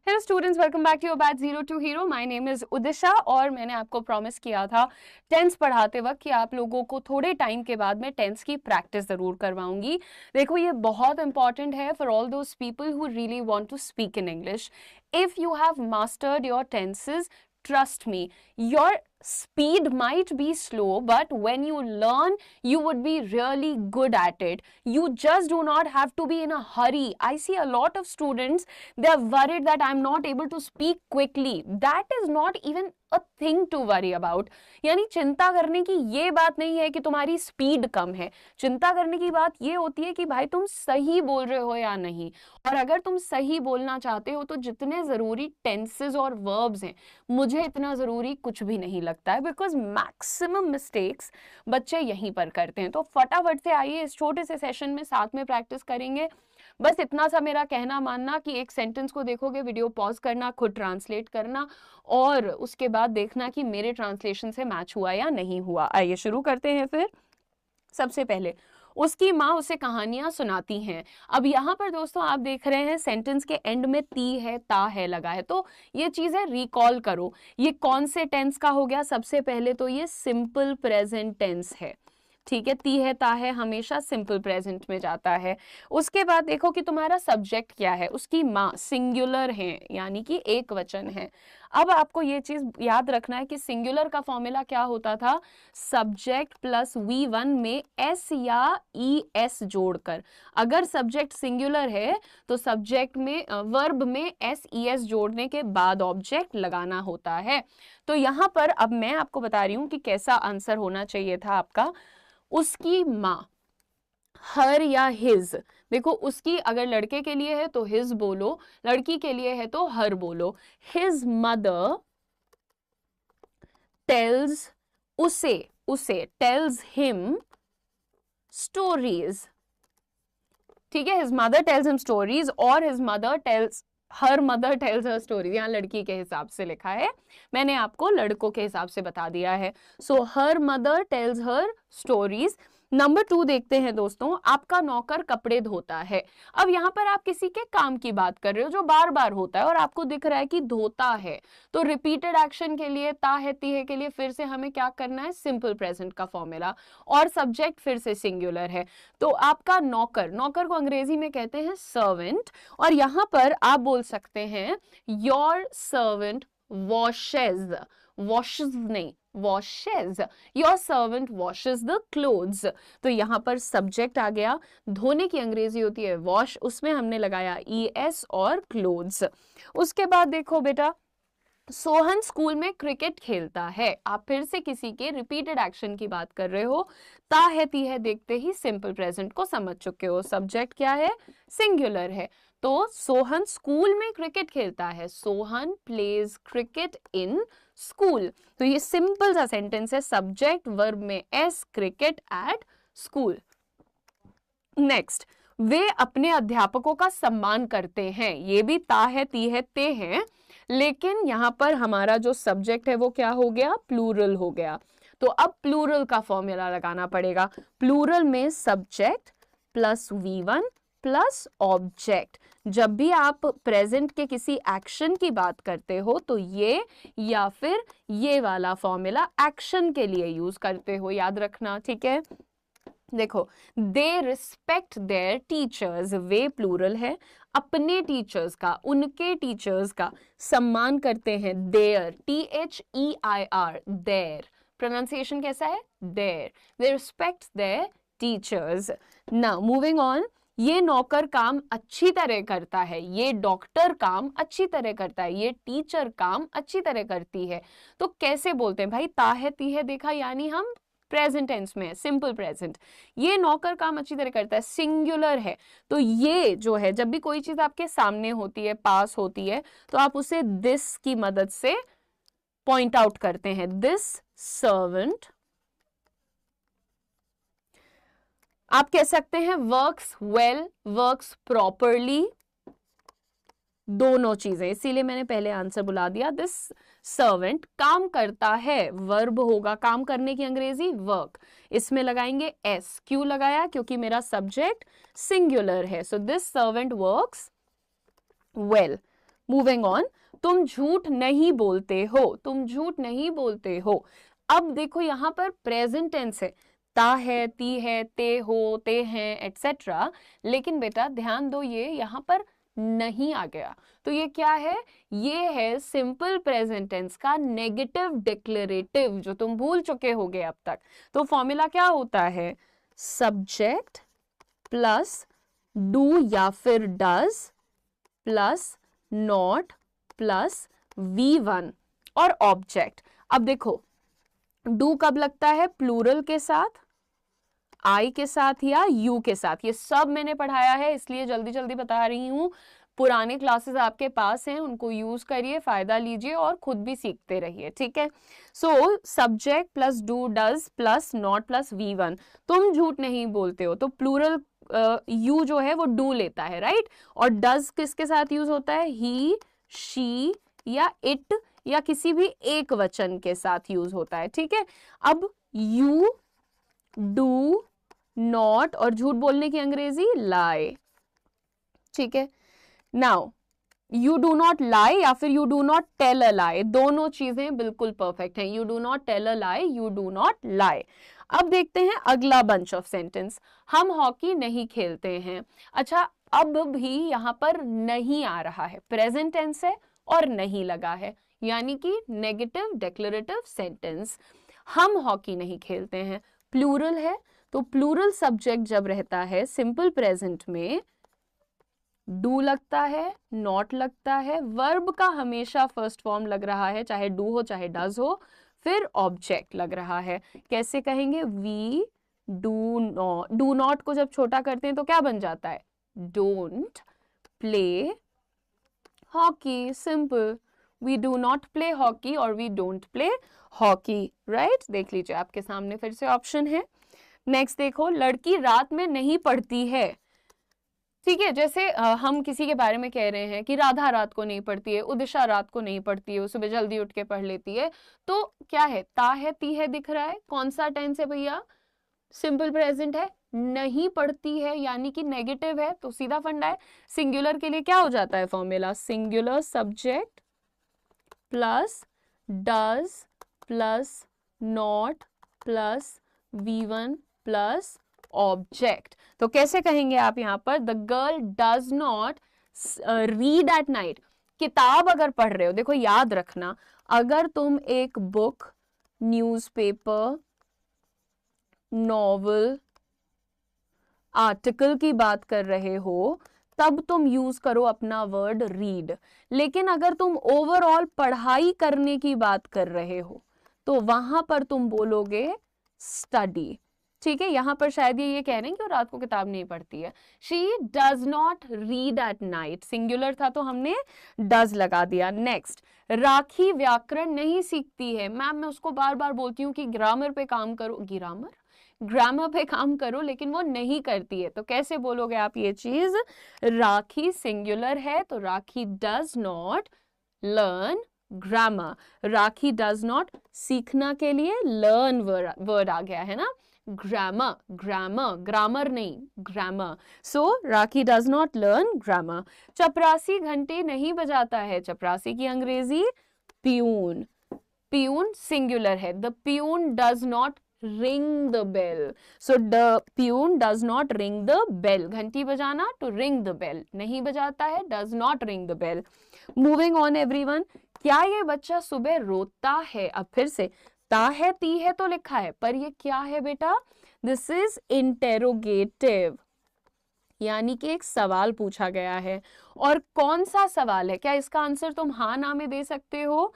Hello students, welcome back to your batch zero to hero. My name is Udisha और मैंने आपको promise किया था टेंस पढ़ाते वक्त कि आप लोगों को थोड़े टाइम के बाद मैं टेंस की प्रैक्टिस ज़रूर करवाऊंगी। देखो, ये बहुत इंपॉर्टेंट है for all those people who really want to speak in English. If you have mastered your tenses, trust me, your speed might be slow, but when you learn, you would be really good at it. You just do not have to be in a hurry. I see a lot of students, they are worried that I'm not able to speak quickly. That is not even a thing to worry about. यानी चिंता करने की ये बात नहीं है कि तुम्हारी स्पीड कम है। चिंता करने की बात ये होती है कि भाई तुम सही बोल रहे हो या नहीं। और अगर तुम सही बोलना चाहते हो तो जितने ज़रूरी टेंसेस और वर्ब्स हैं, मुझे इतना ज़रूरी कुछ भी नहीं लगता है, बिकॉज मैक्सिमम मिस्टेक्स बच्चे यहीं पर करते हैं। तो फटाफट से आइए, इस छोटे से सेशन में साथ में प्रैक्टिस करेंगे। बस इतना सा मेरा कहना मानना कि एक सेंटेंस को देखोगे, वीडियो पॉज करना, खुद ट्रांसलेट करना और उसके बाद देखना कि मेरे ट्रांसलेशन से मैच हुआ या नहीं हुआ। आइए शुरू करते हैं। फिर सबसे पहले उसकी माँ उसे कहानियां सुनाती हैं। अब यहाँ पर दोस्तों आप देख रहे हैं सेंटेंस के एंड में ती है, ता है लगा है, तो ये चीजें रिकॉल करो। ये कौन से टेंस का हो गया? सबसे पहले तो ये सिंपल प्रेजेंट टेंस है, ठीक है। ती है, ता है हमेशा सिंपल प्रेजेंट में जाता है। उसके बाद देखो कि तुम्हारा सब्जेक्ट क्या है। उसकी माँ सिंगुलर है, यानी कि एक वचन है। अब आपको ये चीज याद रखना है कि सिंगुलर का फॉर्मूला क्या होता था? सब्जेक्ट प्लस V1 में S या ES जोड़कर। अगर सब्जेक्ट सिंगुलर है तो सब्जेक्ट में वर्ब में SES जोड़ने के बाद ऑब्जेक्ट लगाना होता है। तो यहाँ पर अब मैं आपको बता रही हूँ कि कैसा आंसर होना चाहिए था आपका। उसकी माँ, हर या हिज। देखो, उसकी अगर लड़के के लिए है तो हिज बोलो, लड़की के लिए है तो हर बोलो। हिज मदर टेल्स, उसे टेल्स हिम स्टोरीज, ठीक है। His mother tells him stories और his mother tells, her mother tells her stories. यहाँ लड़की के हिसाब से लिखा है, मैंने आपको लड़कों के हिसाब से बता दिया है। So her mother tells her stories. Number 2 देखते हैं दोस्तों। आपका नौकर कपड़े धोता है। अब यहाँ पर आप किसी के काम की बात कर रहे हो जो बार बार होता है और आपको दिख रहा है कि धोता है, तो रिपीटेड एक्शन के लिए, ता है ती है के लिए फिर से हमें क्या करना है? सिंपल प्रेजेंट का फॉर्मूला, और सब्जेक्ट फिर से सिंगुलर है। तो आपका नौकर, नौकर को अंग्रेजी में कहते हैं सर्वेंट, और यहाँ पर आप बोल सकते हैं योर सर्वेंट वॉशेज, वॉशेज नहीं washes, your servant washes the clothes. तो यहाँ पर सब्जेक्ट आ गया, धोने की अंग्रेजी होती है वॉश, उसमें हमने लगाया ES और क्लोथ्स। उसके बाद देखो बेटा, सोहन स्कूल में क्रिकेट खेलता है। आप फिर से किसी के रिपीटेड एक्शन की बात कर रहे हो। ता है ती है देखते ही सिंपल प्रेजेंट को समझ चुके हो। सब्जेक्ट क्या है? सिंगुलर है। तो सोहन स्कूल में क्रिकेट खेलता है, Sohan plays cricket in school. तो ये सिंपल सा सेंटेंस है, सब्जेक्ट वर्ब में S, cricket at school. Next, वे अपने अध्यापकों का सम्मान करते हैं। ये भी ता है ती है ते हैं, लेकिन यहां पर हमारा जो सब्जेक्ट है वो क्या हो गया? प्लूरल हो गया। तो अब प्लूरल का फॉर्मूला लगाना पड़ेगा। प्लूरल में subject plus V1 plus object. जब भी आप प्रेजेंट के किसी एक्शन की बात करते हो तो ये या फिर ये वाला फॉर्मूला एक्शन के लिए यूज करते हो, याद रखना, ठीक है। देखो, दे रिस्पेक्ट देयर टीचर्स, वे प्लूरल है। अपने टीचर्स का, उनके टीचर्स का सम्मान करते हैं, देयर, THEIR, देयर। प्रोनाउंसिएशन कैसा है? There. They respect their teachers. Now moving on, ये नौकर काम अच्छी तरह करता है, ये डॉक्टर काम अच्छी तरह करता है, ये टीचर काम अच्छी तरह करती है। तो कैसे बोलते हैं भाई? ता है ती है देखा, यानी हम प्रेजेंट टेंस में, सिंपल प्रेजेंट। ये नौकर काम अच्छी तरह करता है, सिंगुलर है। तो ये जो है, जब भी कोई चीज आपके सामने होती है, पास होती है, तो आप उसे दिस की मदद से पॉइंट आउट करते हैं। दिस सर्वेंट, आप कह सकते हैं वर्क्स वेल, वर्क्स प्रॉपरली, दोनों चीजें, इसीलिए मैंने पहले आंसर बुला दिया। दिस सर्वेंट काम करता है, वर्ब होगा काम करने की अंग्रेजी वर्क, इसमें लगाएंगे S। क्यों लगाया? क्योंकि मेरा सब्जेक्ट सिंगुलर है। So this servant works well. Moving on, तुम झूठ नहीं बोलते हो, तुम झूठ नहीं बोलते हो। अब देखो यहाँ पर प्रेजेंट टेंस है, ता है, ती है, ते हो, ते हैं, एटसेट्रा। लेकिन बेटा ध्यान दो, ये यहाँ पर नहीं आ गया, तो ये क्या है, ये है सिंपल प्रेजेंट टेंस का नेगेटिव डिक्लेरेटिव, जो तुम भूल चुके होगे अब तक। तो फॉर्मूला क्या होता है, सब्जेक्ट प्लस डू या फिर does plus not plus V1 और ऑब्जेक्ट। अब देखो डू कब लगता है, प्लूरल के साथ, आई के साथ या यू के साथ। ये सब मैंने पढ़ाया है, इसलिए जल्दी जल्दी बता रही हूँ। पुराने क्लासेस आपके पास हैं, उनको यूज करिए, फायदा लीजिए और खुद भी सीखते रहिए, ठीक है। So subject plus do does plus not plus V1, तुम झूठ नहीं बोलते हो, तो प्लूरल यू जो है वो डू लेता है, राइट। और डज किसके साथ यूज होता है, ही, शी या इट या किसी भी एक वचन के साथ यूज होता है, ठीक है। अब यू, डू, नॉट और झूठ बोलने की अंग्रेजी लाई, ठीक है। Now you do not lie या फिर you do not tell a lie, दोनों चीजें बिल्कुल परफेक्ट हैं। You do not tell a lie, you do not lie. अब देखते हैं अगला बंच ऑफ सेंटेंस, हम हॉकी नहीं खेलते हैं। अच्छा, अब भी यहाँ पर नहीं आ रहा है, प्रेजेंट टेंस है और नहीं लगा है, यानी कि नेगेटिव डिक्लेरेटिव सेंटेंस। हम हॉकी नहीं खेलते हैं, प्लूरल है, तो प्लूरल सब्जेक्ट जब रहता है सिंपल प्रेजेंट में डू लगता है, नॉट लगता है, वर्ब का हमेशा फर्स्ट फॉर्म लग रहा है, चाहे डू हो चाहे डज हो, फिर ऑब्जेक्ट लग रहा है। कैसे कहेंगे, we do not, do not को जब छोटा करते हैं तो क्या बन जाता है, don't play hockey, simple. We do not play hockey और we don't play hockey, right. देख लीजिए आपके सामने फिर से ऑप्शन है। नेक्स्ट देखो, लड़की रात में नहीं पढ़ती है, ठीक है। जैसे हम किसी के बारे में कह रहे हैं कि राधा रात को नहीं पढ़ती है, उदिशा रात को नहीं पढ़ती है, वो सुबह जल्दी उठ के पढ़ लेती है, तो क्या है, ता है, ती है दिख रहा है, कौन सा टेंस है भैया, सिंपल प्रेजेंट है, नहीं पढ़ती है यानी कि नेगेटिव है, तो सीधा फंडा है। सिंगुलर के लिए क्या हो जाता है formula, singular subject plus does plus not plus V1 plus object. तो कैसे कहेंगे आप यहाँ पर, the girl does not read at night. किताब अगर पढ़ रहे हो, देखो याद रखना, अगर तुम एक बुक, न्यूज़पेपर, नॉवल, आर्टिकल की बात कर रहे हो, तब तुम यूज करो अपना वर्ड रीड। लेकिन अगर तुम ओवरऑल पढ़ाई करने की बात कर रहे हो, तो वहां पर तुम बोलोगे स्टडी, ठीक है। यहां पर शायद ये कह रहे हैं कि वो रात को किताब नहीं पढ़ती है। She does not read at night, singular था तो हमने डज लगा दिया। नेक्स्ट, राखी व्याकरण नहीं सीखती है। मैम मैं उसको बार बार बोलती हूँ कि ग्रामर पे काम करो, ग्रामर पे काम करो, लेकिन वो नहीं करती है, तो कैसे बोलोगे आप ये चीज, राखी सिंगुलर है तो Rakhi does not learn grammar. Rakhi does not, सीखना के लिए लर्न वर्ड आ गया है ना, ग्रामर, ग्रामर नहीं, grammar. So Rakhi does not learn grammar. चपरासी घंटे नहीं बजाता है, चपरासी की अंग्रेजी प्यून, प्यून सिंगुलर है, the peon does not ring the bell, so the peon does not ring the bell। घंटी बजाना to ring the bell, नहीं बजाता है, does not ring the bell। moving on everyone, क्या ये बच्चा सुबह रोता है, अब फिर से ता है, ती है तो लिखा है, पर ये क्या है बेटा, this is interrogative, यानी कि एक सवाल पूछा गया है। और कौन सा सवाल है, क्या इसका आंसर तुम हाँ ना में दे सकते हो,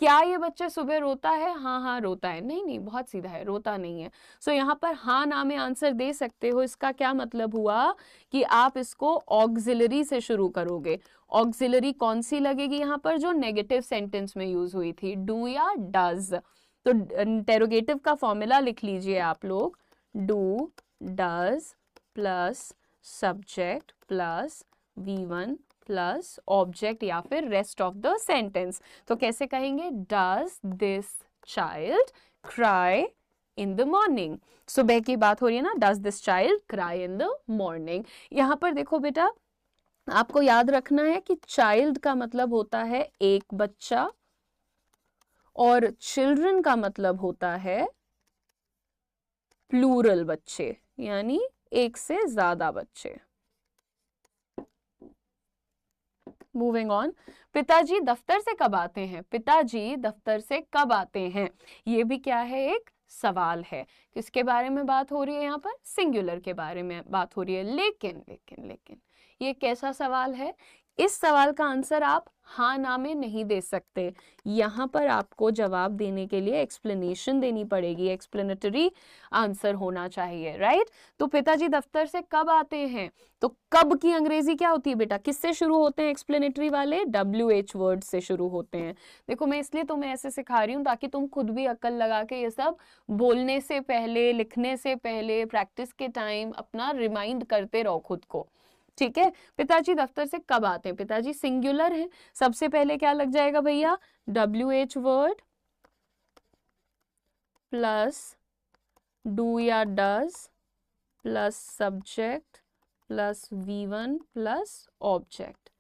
क्या ये बच्चा सुबह रोता है, हाँ हाँ रोता है, नहीं नहीं, बहुत सीधा है, रोता नहीं है। सो यहाँ पर हाँ ना में आंसर दे सकते हो। इसका क्या मतलब हुआ कि आप इसको ऑक्सिलरी से शुरू करोगे। ऑक्सिलरी कौन सी लगेगी यहाँ पर, जो नेगेटिव सेंटेंस में यूज हुई थी, डू या डज। तो इंटेरोगेटिव का फॉर्मूला लिख लीजिए आप लोग, do does plus subject plus V1 plus object या फिर रेस्ट ऑफ द सेंटेंस। तो कैसे कहेंगे, does this child cry in the morning. सुबह की बात हो रही है ना, does this child cry in the morning. यहाँ पर देखो बेटा, आपको याद रखना है कि चाइल्ड का मतलब होता है एक बच्चा और चिल्ड्रन का मतलब होता है प्लूरल बच्चे, यानी एक से ज्यादा बच्चे। मूविंग ऑन, पिताजी दफ्तर से कब आते हैं? पिताजी दफ्तर से कब आते हैं, ये भी क्या है, एक सवाल है। किसके बारे में बात हो रही है यहाँ पर? सिंगुलर के बारे में बात हो रही है। लेकिन लेकिन लेकिन ये कैसा सवाल है? इस सवाल का आंसर आप हाँ ना में नहीं दे सकते। यहाँ पर आपको जवाब देने के लिए एक्सप्लेनेशन देनी पड़ेगी, एक्सप्लेनेटरी आंसर होना चाहिए, राइट? तो पिताजी दफ्तर से कब आते हैं, तो कब की अंग्रेजी क्या होती है बेटा? किससे शुरू होते हैं एक्सप्लेनेटरी वाले? WH वर्ड से शुरू होते हैं। देखो मैं इसलिए तुम्हें ऐसे सिखा रही हूँ ताकि तुम खुद भी अक्ल लगा के ये सब बोलने से पहले, लिखने से पहले, प्रैक्टिस के टाइम अपना रिमाइंड करते रहो खुद को, ठीक है? पिताजी दफ्तर से कब आते हैं, पिताजी सिंगुलर है, सबसे पहले क्या लग जाएगा भैया? WH वर्ड प्लस डू या does plus subject plus V1 plus object,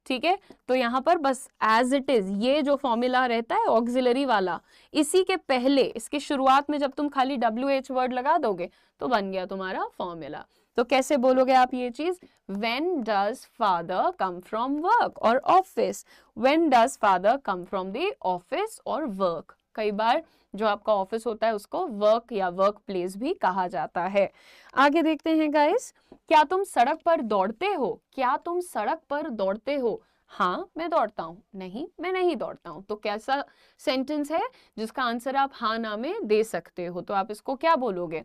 ठीक है? तो यहाँ पर बस एज इट इज ये जो फॉर्मूला रहता है ऑक्सिलरी वाला, इसी के पहले, इसकी शुरुआत में जब तुम खाली WH वर्ड लगा दोगे तो बन गया तुम्हारा फॉर्मूला। तो कैसे बोलोगे आप ये चीज? When does father come from work और office? When does father come from the office और work? कई बार जो आपका ऑफिस होता है उसको वर्क या वर्क प्लेस भी कहा जाता है। आगे देखते हैं गाइस, क्या तुम सड़क पर दौड़ते हो? क्या तुम सड़क पर दौड़ते हो? हाँ मैं दौड़ता हूँ, नहीं मैं नहीं दौड़ता हूँ। तो कैसा सेंटेंस है जिसका आंसर आप हाँ ना में दे सकते हो? तो आप इसको क्या बोलोगे?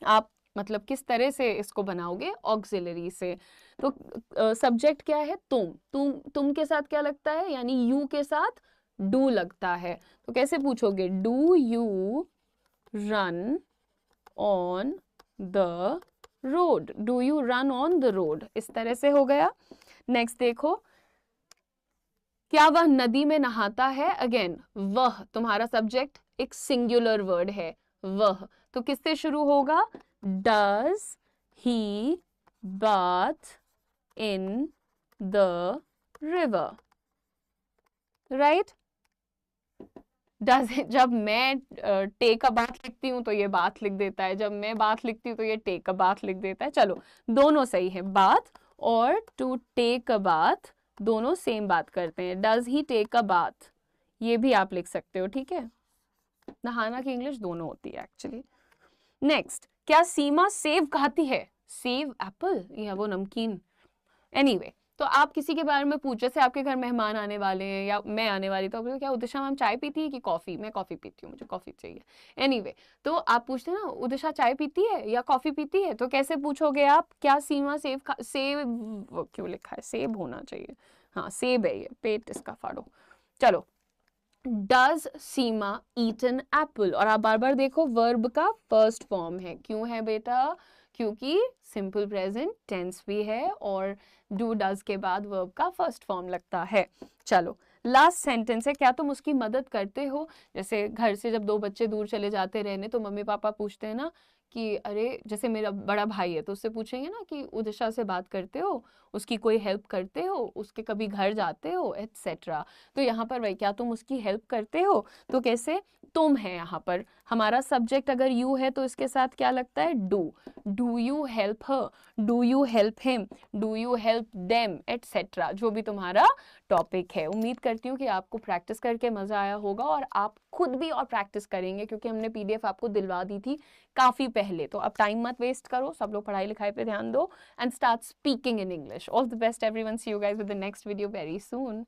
आप मतलब किस तरह से इसको बनाओगे? ऑक्सिलरी से। तो सब्जेक्ट क्या है? तुम के साथ क्या लगता है, यानी यू के साथ डू लगता है। तो कैसे पूछोगे? Do you run on the road, do you run on the road, इस तरह से हो गया। नेक्स्ट देखो, क्या वह नदी में नहाता है? अगेन वह तुम्हारा सब्जेक्ट एक सिंगुलर वर्ड है, वह। तो किससे शुरू होगा? Does he bath in the river, right? Does, जब मैं टेक अ बाथ लिखती हूँ तो ये बात लिख देता है, जब मैं बात लिखती हूँ तो ये टेक अ बाथ लिख देता है। चलो दोनों सही है, बाथ और टू टेक अ बाथ दोनों सेम बात करते हैं। Does he take a bath, ये भी आप लिख सकते हो, ठीक है? नहाना की इंग्लिश दोनों होती है एक्चुअली। नेक्स्ट, क्या सीमा सेब खाती है? सेब एप्पल या वो नमकीन, एनीवे तो आप किसी के बारे में पूछ, जैसे आपके घर मेहमान आने वाले हैं या मैं आने वाली, तो आप क्या उदिशा मैम चाय पीती है कि कॉफी? मैं कॉफी पीती हूँ, मुझे कॉफी चाहिए। एनीवे तो आप पूछते हैं ना उदिशा चाय पीती है या कॉफी पीती है, तो कैसे पूछोगे आप? क्या सीमा सेब सेब क्यों लिखा है? सेब होना चाहिए, हाँ सेब है ये, पेट इसका फाड़ो। चलो, does Seema eat an apple, और आप बार बार देखो वर्ब का फर्स्ट फॉर्म है। क्यों है बेटा? क्योंकि सिंपल प्रेजेंट टेंस भी है और डू डज के बाद वर्ब का फर्स्ट फॉर्म लगता है। चलो लास्ट सेंटेंस है, क्या तुम उसकी मदद करते हो? जैसे घर से जब दो बच्चे दूर चले जाते रहने तो मम्मी पापा पूछते हैं ना कि अरे, जैसे मेरा बड़ा भाई है तो उससे पूछेंगे ना कि उदिशा से बात करते हो, उसकी कोई हेल्प करते हो, उसके कभी घर जाते हो, एटसेट्रा। तो यहाँ पर भाई क्या तुम उसकी हेल्प करते हो? तो कैसे? तुम है यहाँ पर, हमारा सब्जेक्ट अगर यू है तो इसके साथ क्या लगता है? Do. Do you help her, do you help him, do you help them, etcetera, जो भी तुम्हारा टॉपिक है। उम्मीद करती हूँ कि आपको प्रैक्टिस करके मजा आया होगा और आप खुद भी और प्रैक्टिस करेंगे, क्योंकि हमने PDF आपको दिलवा दी थी काफी पहले। तो अब टाइम मत वेस्ट करो, सब लोग पढ़ाई लिखाई पे ध्यान दो and start speaking in English. All the best everyone, see you guys with the next video very soon.